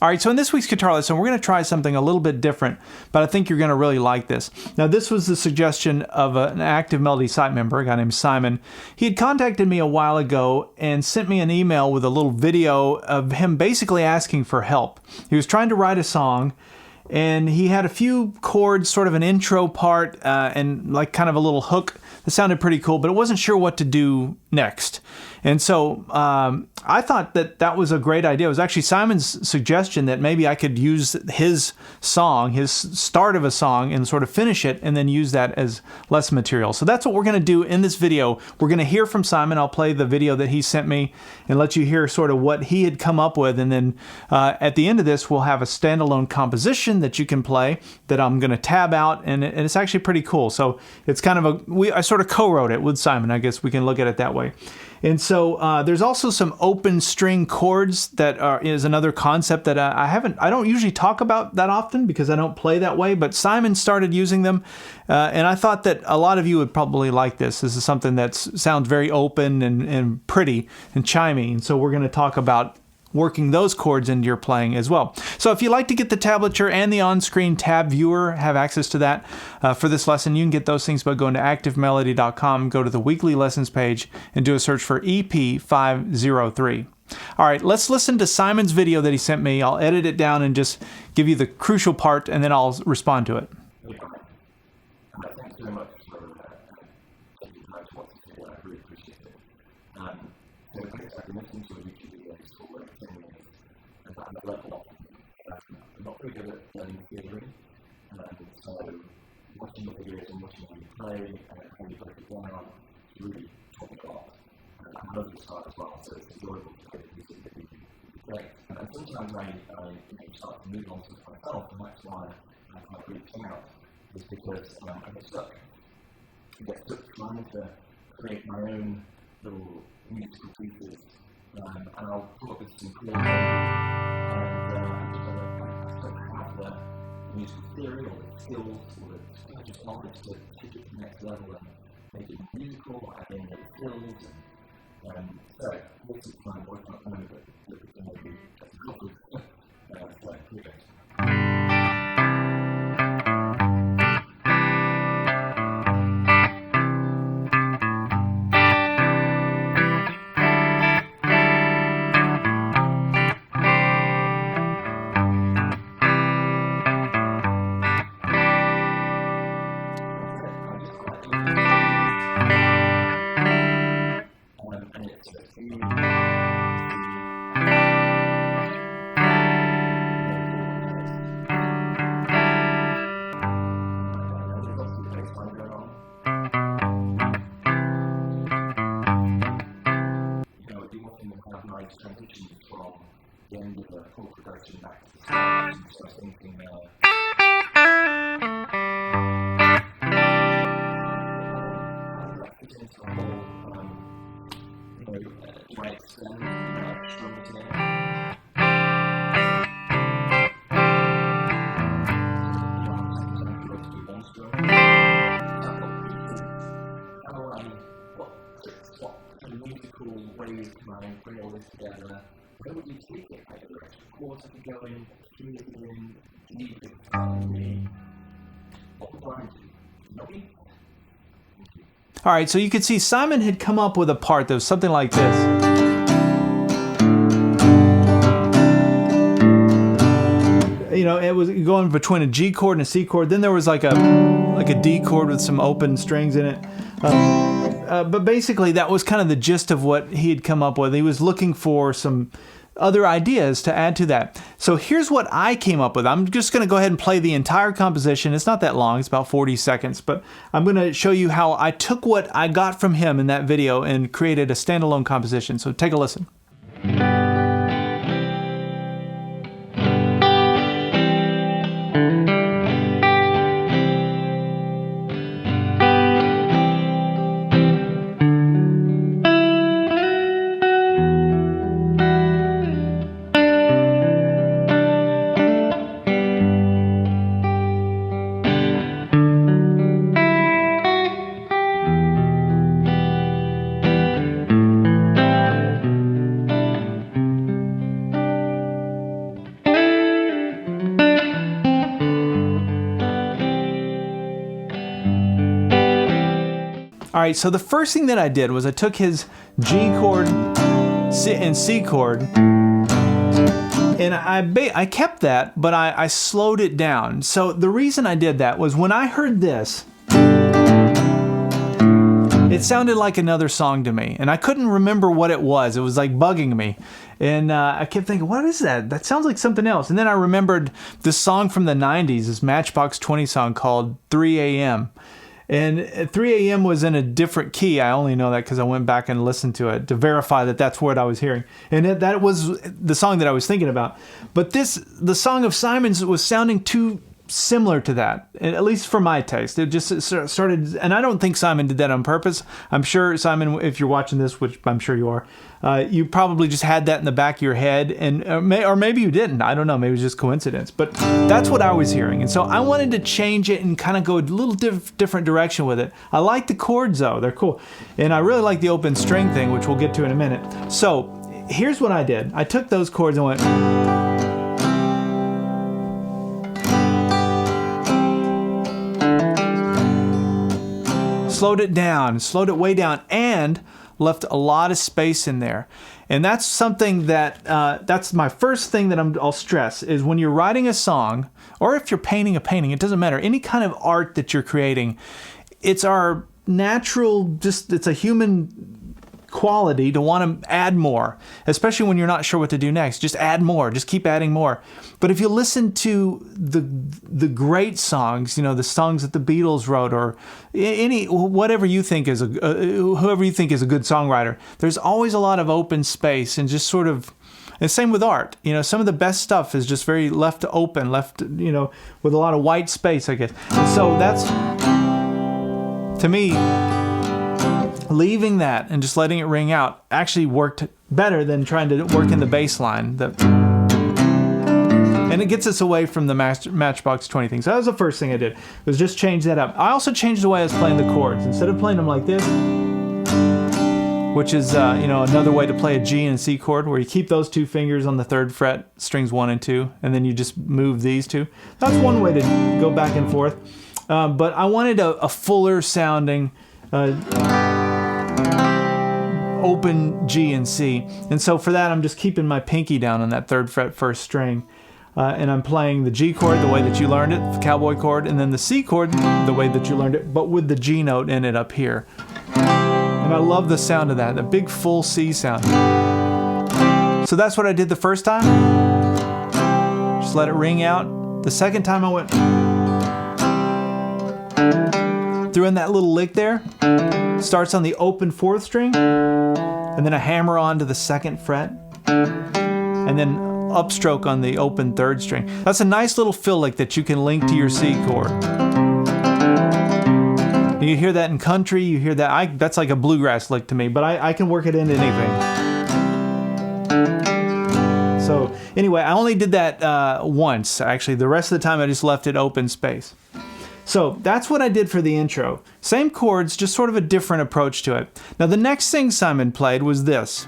All right, so in this week's guitar lesson, we're going to try something a little bit different, but I think you're going to really like this. Now, this was the suggestion of an Active Melody site member, a guy named Simon. He had contacted me a while ago and sent me an email with a little video of him basically asking for help. He was trying to write a song, and he had a few chords, sort of an intro part, and like kind of a little hook that sounded pretty cool, but it wasn't sure what to do next. And so I thought that that was a great idea. It was actually Simon's suggestion that maybe I could use his song, his start of a song, and sort of finish it and then use that as lesson material. So that's what we're going to do in this video. We're going to hear from Simon. I'll play the video that he sent me and let you hear sort of what he had come up with. And then at the end of this, we'll have a standalone composition that you can play that I'm going to tab out. And it's actually pretty cool. So it's kind of I sort of co-wrote it with Simon. I guess we can look at it that way. And so there's also some open string chords that is another concept that I don't usually talk about that often because I don't play that way, but Simon started using them, and I thought that a lot of you would probably like this. This is something that sounds very open and pretty and chimey, and so we're going to talk about working those chords into your playing as well. So if you like to get the tablature and the on-screen tab viewer, have access to that for this lesson, you can get those things by going to activemelody.com, go to the weekly lessons page, and do a search for EP503. All right, let's listen to Simon's video that he sent me. I'll edit it down and just give you the crucial part, and then I'll respond to it. Thanks very much for taking time to watch this video. I really appreciate it. So I guess I've been listening to a YouTube video for 10 minutes, and I'm a level up. I'm not very good at learning theory, so watching the videos and watching how you play and how you break it down really taught me a lot. I love this part as well, so it's enjoyable to get this video. Great. And sometimes I start to move on to myself, and that's why I reach out, is because I get stuck. I get stuck trying to create my own little musical pieces, and I'll come up with some chords, and I don't have the musical theory or the skills or the just knowledge to take it to the next level and make it musical, add in the fills, and so what's it fun working on it, but maybe that's a couple of so here goes. Transition from the end of the chord progression back to the start. So I was thinking, that fits into a whole, right extend, strum together. Musical ways can I bring all this together? Where would you take it? Like the extra chords that are going, keys that are in, keys that are me. What would I do? Ready? All right, so you can see Simon had come up with a part that was something like this. You know, it was going between a G chord and a C chord. Then there was like a D chord with some open strings in it. But basically, that was kind of the gist of what he had come up with. He was looking for some other ideas to add to that. So here's what I came up with. I'm just going to go ahead and play the entire composition. It's not that long. It's about 40 seconds. But I'm going to show you how I took what I got from him in that video and created a standalone composition. So take a listen. All right, so the first thing that I did was I took his G chord and C chord, and I kept that, but I slowed it down. So the reason I did that was when I heard this, it sounded like another song to me, and I couldn't remember what it was. It was like bugging me, and I kept thinking, what is that? That sounds like something else. And then I remembered this song from the 90s, this Matchbox 20 song called 3 a.m., and 3 a.m. was in a different key. I only know that because I went back and listened to it to verify that that's what I was hearing. And that was the song that I was thinking about. But the song of Simon's was sounding too similar to that, at least for my taste. It just started, and I don't think Simon did that on purpose. I'm sure, Simon, if you're watching this, which I'm sure you are, you probably just had that in the back of your head, and or maybe you didn't. I don't know. Maybe it was just coincidence. But that's what I was hearing, and so I wanted to change it and kind of go a little different direction with it. I like the chords, though. They're cool. And I really like the open string thing, which we'll get to in a minute. So here's what I did. I took those chords and went... slowed it down, slowed it way down, and left a lot of space in there. And that's something that, that's my first thing that I'll stress, is when you're writing a song, or if you're painting a painting, it doesn't matter, any kind of art that you're creating, it's our natural, it's a human quality to want to add more, especially when you're not sure what to do next. Just add more, just keep adding more. But if you listen to the great songs, the songs that the Beatles wrote, or whatever you think is whoever you think is a good songwriter, there's always a lot of open space, and just sort of, and same with art. Some of the best stuff is just very left open, with a lot of white space, I guess. And so that's, to me, leaving that and just letting it ring out actually worked better than trying to work in the bass line. And it gets us away from the Matchbox 20 thing. So that was the first thing I did, was just change that up. I also changed the way I was playing the chords. Instead of playing them like this, which is another way to play a G and a C chord, where you keep those two fingers on the 3rd fret, strings 1 and 2, and then you just move these two. That's one way to go back and forth. But I wanted a fuller sounding open G and C, and so for that I'm just keeping my pinky down on that 3rd fret 1st string, and I'm playing the G chord the way that you learned it, the cowboy chord, and then the C chord the way that you learned it, but with the G note in it up here. And I love the sound of that, the big full C sound. So that's what I did the first time. Just let it ring out. The second time I went, threw in that little lick there. Starts on the open 4th string, and then a hammer on to the 2nd fret, and then upstroke on the open 3rd string. That's a nice little fill lick that you can link to your C chord. You hear that in country, you hear that, that's like a bluegrass lick to me, but I can work it into anything. So anyway, I only did that once, actually. The rest of the time I just left it open space. So that's what I did for the intro. Same chords, just sort of a different approach to it. Now the next thing Simon played was this.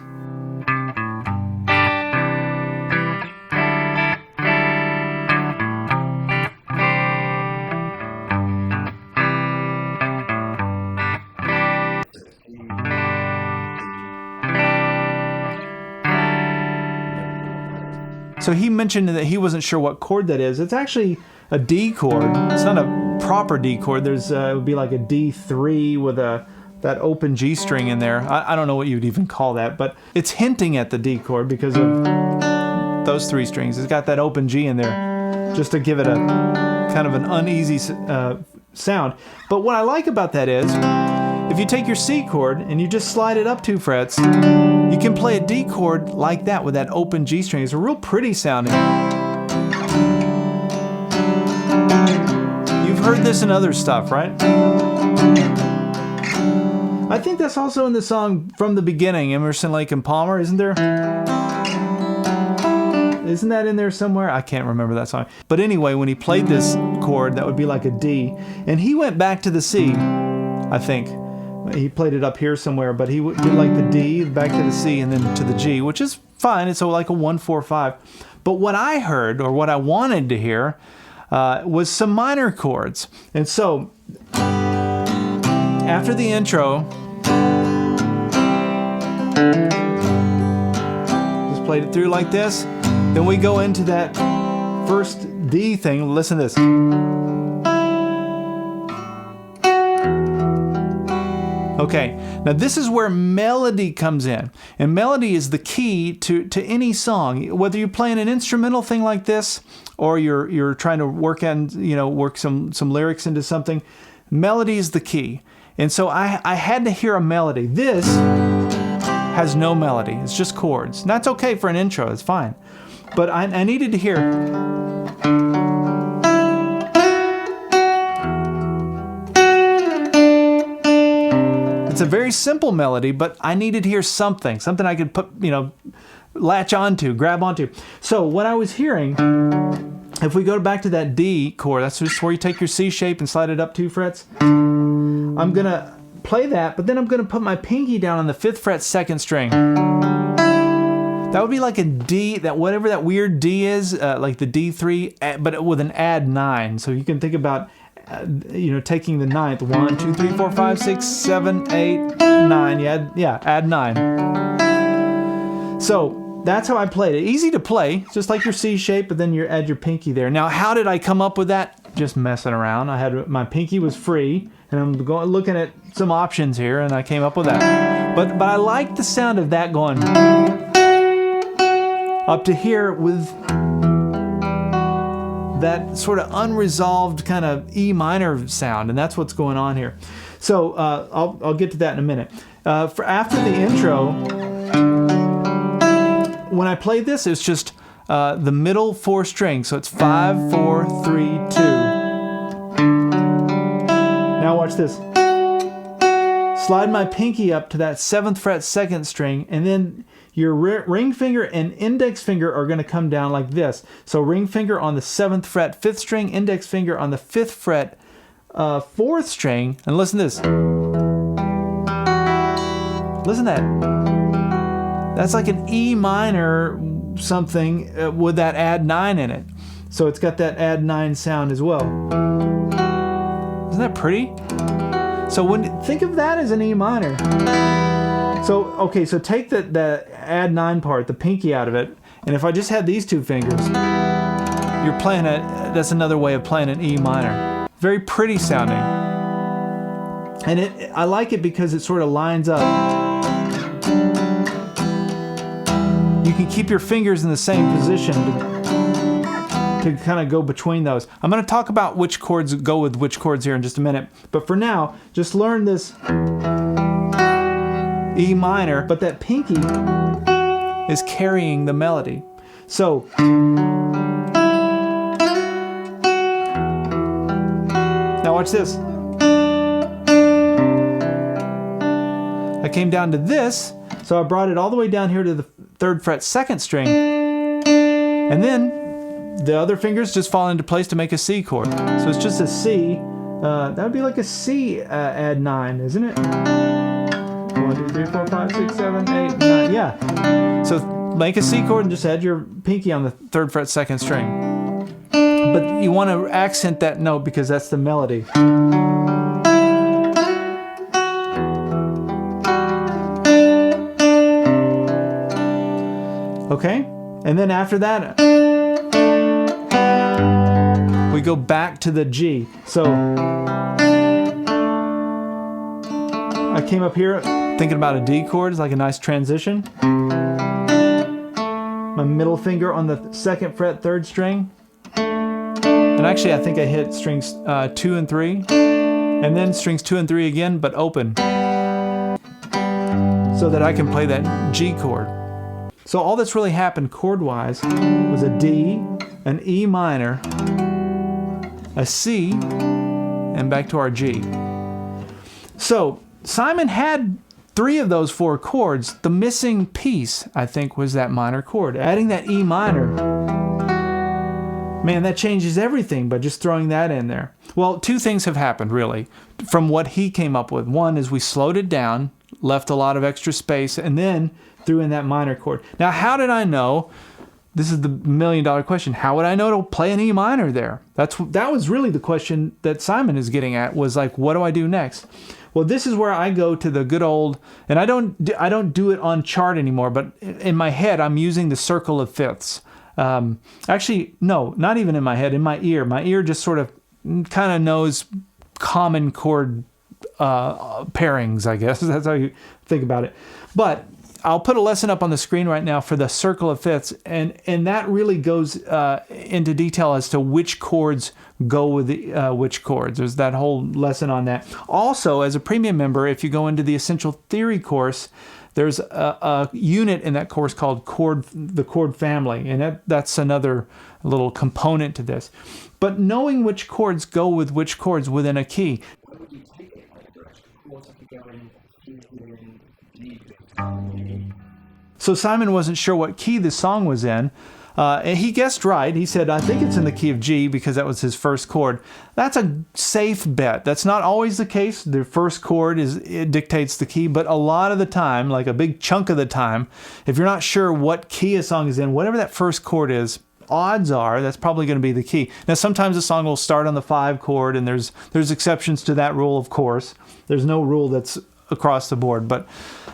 So he mentioned that he wasn't sure what chord that is. It's actually a D chord. It's not a proper D chord. It would be like a D3 with that open G string in there. I don't know what you'd even call that, but it's hinting at the D chord because of those 3 strings. It's got that open G in there just to give it a kind of an uneasy sound. But what I like about that is, if you take your C chord and you just slide it up 2 frets, you can play a D chord like that with that open G string. It's a real pretty sounding. You've heard this in other stuff, right? I think that's also in the song From the Beginning, Emerson, Lake and Palmer, isn't there? Isn't that in there somewhere? I can't remember that song. But anyway, when he played this chord, that would be like a D, and he went back to the C, I think. He played it up here somewhere, but he did like the D, back to the C, and then to the G, which is fine. It's like a 1-4-5. But what I heard, or what I wanted to hear, was some minor chords. And so, after the intro, just played it through like this. Then we go into that first D thing. Listen to this. Okay, now this is where melody comes in. And melody is the key to any song. Whether you're playing an instrumental thing like this, or you're trying to work some lyrics into something, melody is the key. And so I had to hear a melody. This has no melody. It's just chords. And that's okay for an intro. It's fine. But I needed to hear. It's a very simple melody, but I needed to hear something I could put, latch onto, grab onto. So what I was hearing, if we go back to that D chord, that's just where you take your C shape and slide it up 2 frets. I'm going to play that, but then I'm going to put my pinky down on the 5th fret 2nd string. That would be like a D, that whatever that weird D is, like the D3, but with an add 9. So you can think about taking the 9th. 1, 2, 3, 4, 5, 6, 7, 8, 9. Add 9. So that's how I played it. Easy to play, just like your C shape, but then you add your pinky there. Now, how did I come up with that? Just messing around. I had my pinky was free, and I'm looking at some options here, and I came up with that. But I like the sound of that going up to here with that sort of unresolved kind of E minor sound, and that's what's going on here. So I'll get to that in a minute. For after the intro, when I played this, it's just the middle 4 strings, so it's 5, 4, 3, 2. Now watch this. Slide my pinky up to that 7th fret 2nd string, and then your ring finger and index finger are going to come down like this. So ring finger on the 7th fret 5th string, index finger on the 5th fret 4th string, and listen to this. Listen to that. That's like an E minor something with that add 9 in it. So it's got that add 9 sound as well. Isn't that pretty? So think of that as an E minor. So take the add 9 part, the pinky out of it, and if I just had these 2 fingers, you're playing that's another way of playing an E minor. Very pretty sounding. And I like it because it sort of lines up. You can keep your fingers in the same position to kind of go between those. I'm going to talk about which chords go with which chords here in just a minute. But for now, just learn this E minor, but that pinky is carrying the melody. So now watch this. I came down to this, so I brought it all the way down here to the 3rd fret 2nd string, and then the other fingers just fall into place to make a C chord. So it's just a C. That would be like a C add 9, isn't it? 1, 2, 3, 4, 5, 6, 7, 8, 9. Yeah. So make a C chord and just add your pinky on the 3rd fret 2nd string. But you want to accent that note because that's the melody. Okay? And then after that, we go back to the G. So I came up here thinking about a D chord. It's like a nice transition. My middle finger on the 2nd fret 3rd string. And actually I think I hit strings 2 and 3. And then strings 2 and 3 again, but open. So that I can play that G chord. So all that's really happened chord-wise was a D, an E minor, a C, and back to our G. So Simon had 3 of those 4 chords. The missing piece, I think, was that minor chord. Adding that E minor, man, that changes everything by just throwing that in there. Well, 2 things have happened, really, from what he came up with. One is we slowed it down, left a lot of extra space, and then threw in that minor chord. Now, how did I know this is the $1,000,000 question. How would I know to play an E minor there? That was really the question that Simon is getting at, was like, what do I do next? Well, this is where I go to the good old, and I don't do it on chart anymore, but in my head, I'm using the circle of fifths. Actually, no, not even in my head, in my ear. My ear just sort of kind of knows common chord pairings, I guess. That's how you think about it. But I'll put a lesson up on the screen right now for the circle of fifths, and that really goes into detail as to which chords go with which chords. There's that whole lesson on that. Also, as a premium member, if you go into the Essential Theory course, there's a unit in that course called the chord family, and that's another little component to this. But knowing which chords go with which chords within a key. Where would you take it? Like direction chords, if you go in G, So Simon wasn't sure what key the song was in. And he guessed right. He said, I think it's in the key of G, because that was his first chord. That's a safe bet. That's not always the case. The first chord it dictates the key, but a lot of the time, like a big chunk of the time, if you're not sure what key a song is in, whatever that first chord is, odds are that's probably going to be the key. Now, sometimes a song will start on the 5 chord, and there's exceptions to that rule, of course. There's no rule that's across the board, but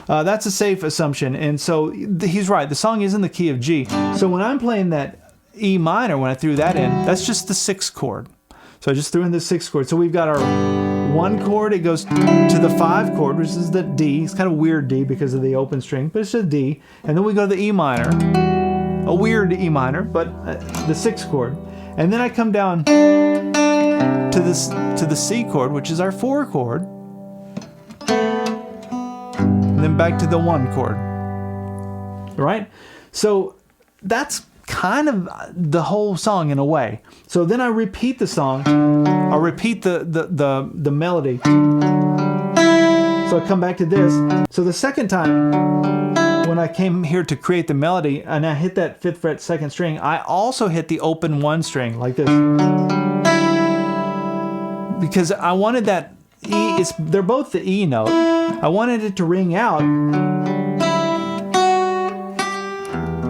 that's a safe assumption. And so he's right. The song is in the key of G. So when I'm playing that E minor, when I threw that in, that's just the 6th chord. So I just threw in the 6th chord. So we've got our 1 chord. It goes to the 5 chord, which is the D. It's kind of weird D because of the open string, but it's just D. And then we go to the E minor, a weird E minor, but the 6th chord. And then I come down to the C chord, which is our 4 chord. And then back to the 1 chord. Right? So that's kind of the whole song in a way. So then I repeat the song. I'll repeat the melody. So I come back to this. So the second time, when I came here to create the melody and I hit that 5th fret 2nd string, I also hit the open 1 string like this. Because I wanted that E, they're both the E note. I wanted it to ring out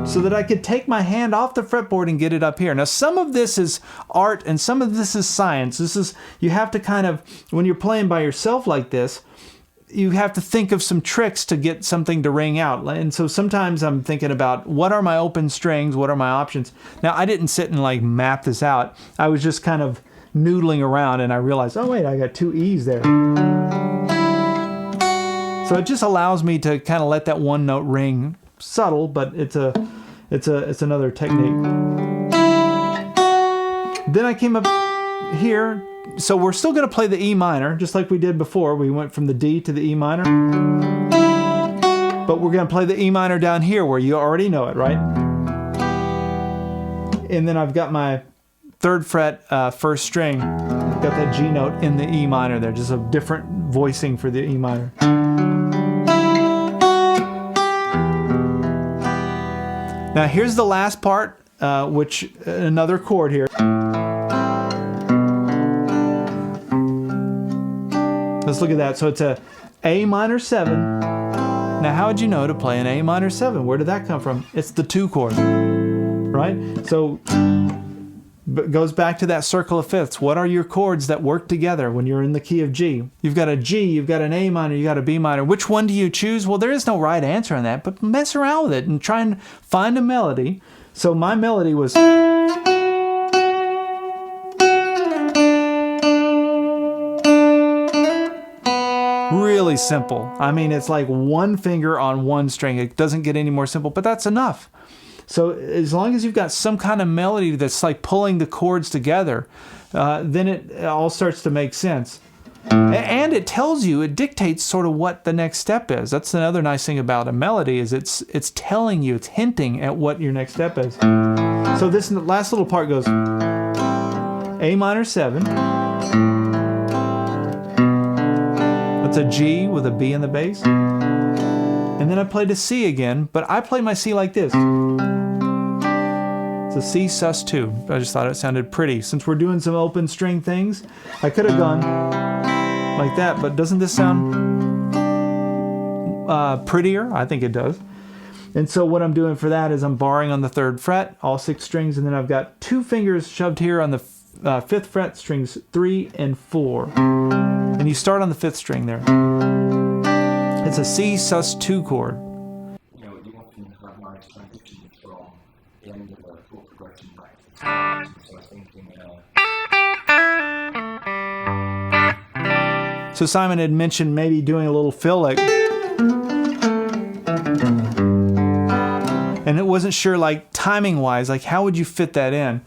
so that I could take my hand off the fretboard and get it up here. Now, some of this is art and some of this is science. You have to kind of, when you're playing by yourself like this, you have to think of some tricks to get something to ring out. And so sometimes I'm thinking about, what are my open strings? What are my options? Now, I didn't sit and like map this out. I was just kind of noodling around, and I realized, oh wait, I got 2 E's there. So it just allows me to kind of let that 1 note ring, subtle, but it's another technique. Then I came up here. So we're still going to play the E minor, just like we did before. We went from the D to the E minor. But we're going to play the E minor down here where you already know it, right? And then I've got my 3rd fret 1st string. I've got that G note in the E minor there, just a different voicing for the E minor. Now here's the last part, which another chord here. Let's look at that. So it's a A minor 7. Now, how would you know to play an A minor 7? Where did that come from? It's the 2 chord, right? So it goes back to that circle of fifths. What are your chords that work together when you're in the key of G? You've got a G, you've got an A minor, you've got a B minor. Which one do you choose? Well, there is no right answer on that, but mess around with it and try and find a melody. So my melody was... really simple. I mean, it's like 1 finger on 1 string. It doesn't get any more simple, but that's enough. So as long as you've got some kind of melody that's like pulling the chords together, then it all starts to make sense. And it tells you, it dictates sort of what the next step is. That's another nice thing about a melody, is it's telling you, it's hinting at what your next step is. So this last little part goes A minor 7. That's a G with a B in the bass. And then I played a C again, but I play my C like this. It's a C sus2. I just thought it sounded pretty. Since we're doing some open string things, I could have gone like that, but doesn't this sound prettier? I think it does. And so what I'm doing for that is I'm barring on the 3rd fret, all 6 strings, and then I've got 2 fingers shoved here on the 5th fret, strings 3 and 4. And you start on the 5th string there. It's a C sus2 chord. You know, you often have nice transitions from the end of a chord progression back to the time. So I was thinking, So Simon had mentioned maybe doing a little fill lick. And it wasn't sure, like, timing-wise, like, how would you fit that in?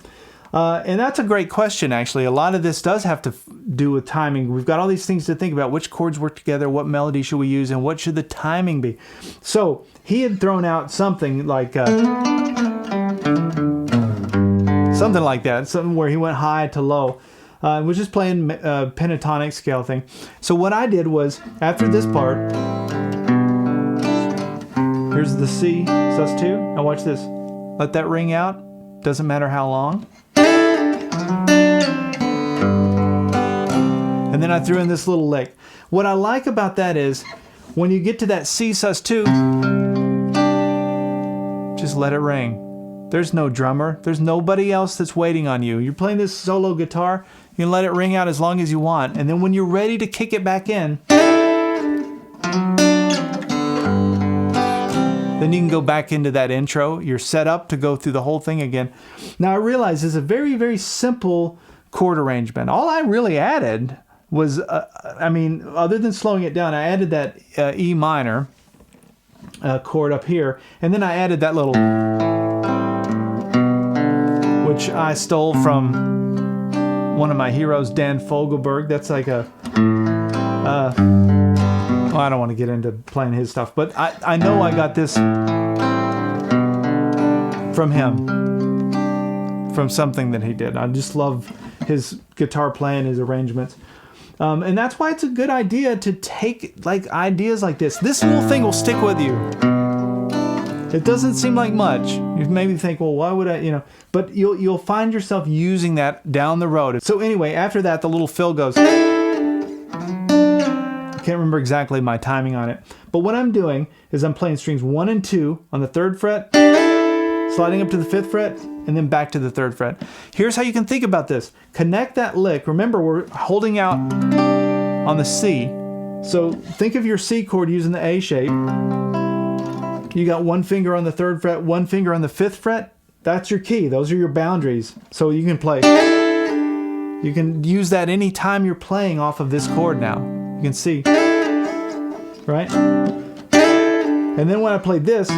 And that's a great question, actually. A lot of this does have to do with timing. We've got all these things to think about. Which chords work together? What melody should we use? And what should the timing be? So he had thrown out something like something like that, something where he went high to low. Was just playing pentatonic scale thing. So what I did was, after this part, here's the C sus2. Now watch this. Let that ring out. Doesn't matter how long. And then I threw in this little lick. What I like about that is, when you get to that C sus2, just let it ring. There's no drummer. There's nobody else that's waiting on you. You're playing this solo guitar. You can let it ring out as long as you want. And then when you're ready to kick it back in, then you can go back into that intro. You're set up to go through the whole thing again. Now I realize it's a very, very simple chord arrangement. All I really added was, other than slowing it down, I added that E minor chord up here. And then I added that little, which I stole from one of my heroes, Dan Fogelberg. That's like a, well, I don't want to get into playing his stuff, but I know I got this from him, from something that he did. I just love his guitar playing, his arrangements. And that's why it's a good idea to take like ideas like this. This little thing will stick with you. It doesn't seem like much. You maybe think, well, why would I, but you'll find yourself using that down the road. So anyway, after that, the little fill goes. I can't remember exactly my timing on it. But what I'm doing is I'm playing strings 1 and 2 on the 3rd fret, sliding up to the 5th fret, and then back to the 3rd fret. Here's how you can think about this. Connect that lick. Remember, we're holding out on the C. So think of your C chord using the A shape. You got 1 finger on the 3rd fret, 1 finger on the 5th fret. That's your key. Those are your boundaries. So you can play. You can use that any time you're playing off of this chord now. You can see. Right? And then when I play this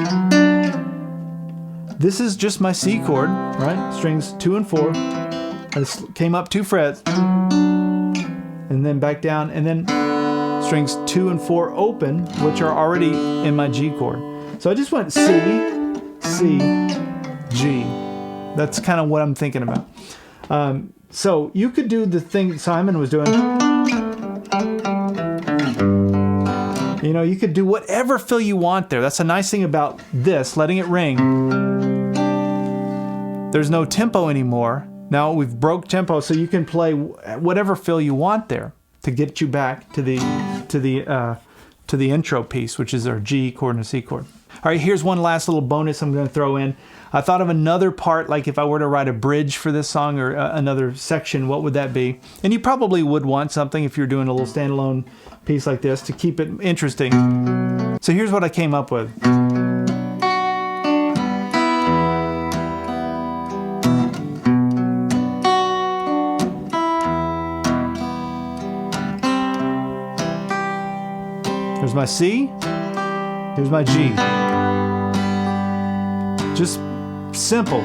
is just my C chord, right? Strings 2 and 4. I came up 2 frets. And then back down. And then strings 2 and 4 open, which are already in my G chord. So I just went C, C, G. That's kind of what I'm thinking about. So you could do the thing Simon was doing. You could do whatever fill you want there. That's a nice thing about this, letting it ring. There's no tempo anymore. Now we've broke tempo, so you can play whatever fill you want there to get you back to the intro piece, which is our G chord and a C chord. All right, here's one last little bonus I'm going to throw in. I thought of another part, like if I were to write a bridge for this song or another section, what would that be? And you probably would want something if you're doing a little standalone piece like this to keep it interesting. So here's what I came up with. Here's my C, here's my G. Just simple.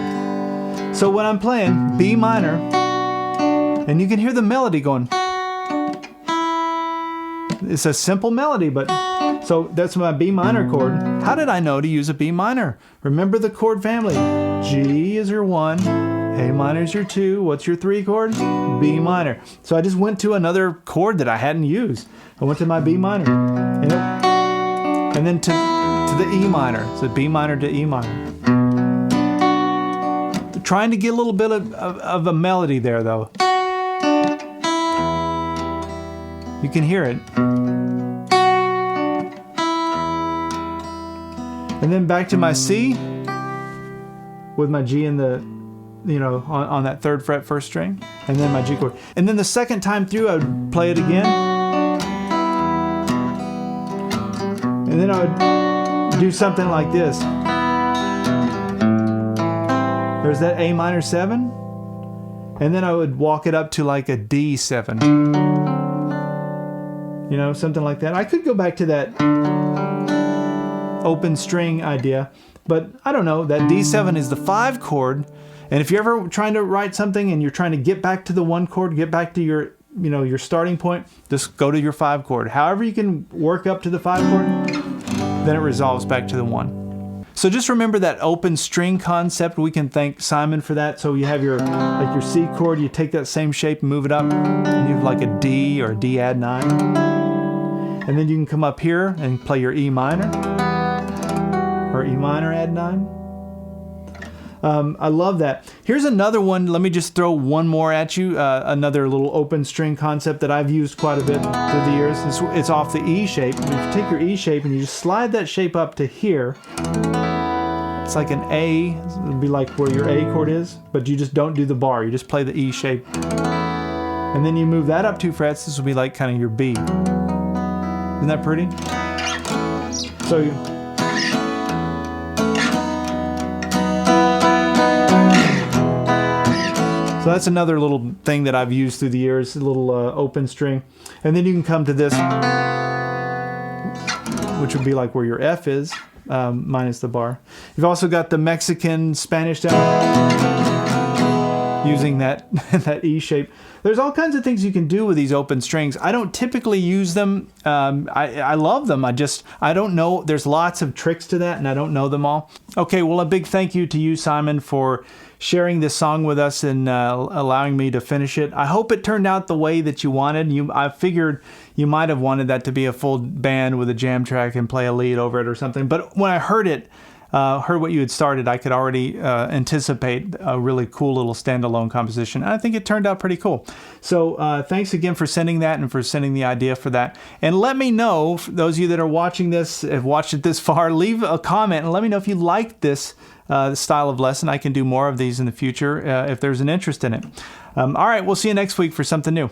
So when I'm playing B minor, and you can hear the melody going. It's a simple melody, but so that's my B minor chord. How did I know to use a B minor? Remember the chord family. G is your 1, A minor is your 2. What's your 3 chord? B minor. So I just went to another chord that I hadn't used. I went to my B minor. And then to the E minor. So B minor to E minor. Trying to get a little bit of a melody there, though. You can hear it. And then back to my C with my G in the, on that 3rd fret 1st string, and then my G chord. And then the second time through, I would play it again. And then I would do something like this. There's that A minor 7. And then I would walk it up to like a D7. Something like that. I could go back to that open string idea, but I don't know. That D7 is the 5 chord. And if you're ever trying to write something and you're trying to get back to the 1 chord, get back to your, your starting point, just go to your 5 chord. However you can work up to the 5 chord, then it resolves back to the 1. So just remember that open string concept. We can thank Simon for that. So you have your C chord, you take that same shape and move it up, and you have like a D or a D add 9. And then you can come up here and play your E minor or E minor add 9. I love that. Here's another one. Let me just throw one more at you. Another little open string concept that I've used quite a bit through the years. It's off the E shape. If you take your E shape and you just slide that shape up to here, it's like an A. It would be like where your A chord is, but you just don't do the bar. You just play the E shape. And then you move that up 2 frets. This will be like kind of your B. Isn't that pretty? So that's another little thing that I've used through the years, a little open string. And then you can come to this, which would be like where your F is, minus the bar. You've also got the Mexican Spanish down, using that, that E shape. There's all kinds of things you can do with these open strings. I don't typically use them. I love them. I don't know. There's lots of tricks to that, and I don't know them all. Okay, well, a big thank you to you, Simon, for sharing this song with us and allowing me to finish it. I hope it turned out the way that you wanted. I figured you might have wanted that to be a full band with a jam track and play a lead over it or something. But when I heard it, heard what you had started, I could already anticipate a really cool little standalone composition. And I think it turned out pretty cool. So thanks again for sending that and for sending the idea for that. And let me know, for those of you that are watching this, have watched it this far, leave a comment and let me know if you liked this style of lesson. I can do more of these in the future if there's an interest in it. All right, we'll see you next week for something new.